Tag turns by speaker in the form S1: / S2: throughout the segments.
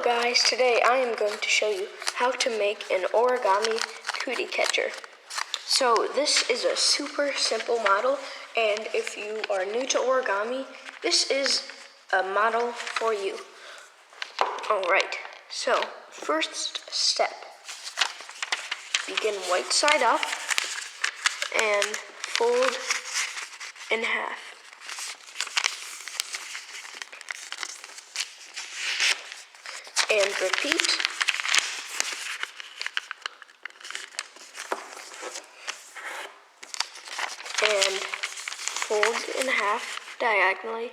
S1: Guys, today I am going to show you how to make an origami cootie catcher. So this is a super simple model, and if you are new to origami, this is a model for you. Alright, so first step, begin white side up and fold in half. And repeat. And fold in half diagonally.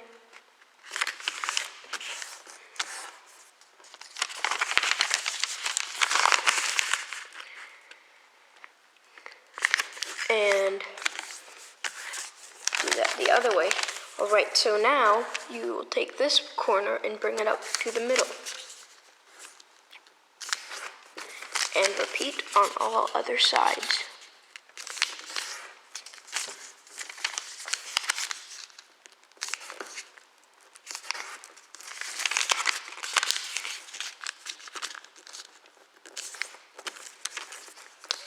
S1: And do that the other way. Alright, so now you will take this corner and bring it up to the middle. And repeat on all other sides.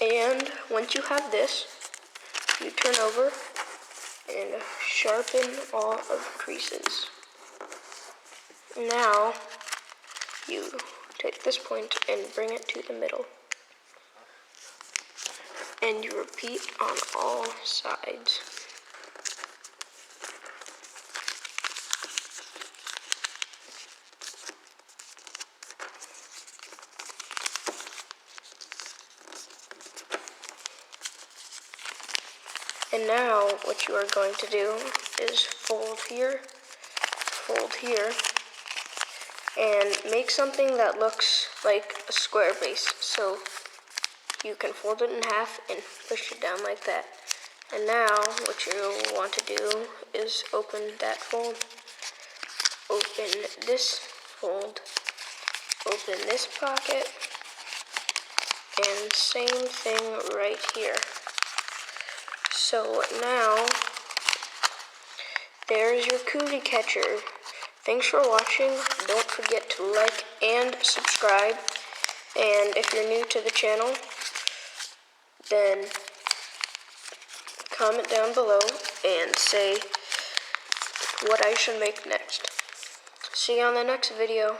S1: And once you have this, you turn over and sharpen all of the creases. Now, you take this point and bring it to the middle. And you repeat on all sides. And now what you are going to do is fold here, and make something that looks like a square base. So you can fold it in half and push it down like that. And now what you want to do is open that fold, open this fold, open this pocket, and same thing right here. So now, there's your cootie catcher. Thanks for watching. Don't forget to like and subscribe. And if you're new to the channel, then comment down below and say what I should make next. See you on the next video.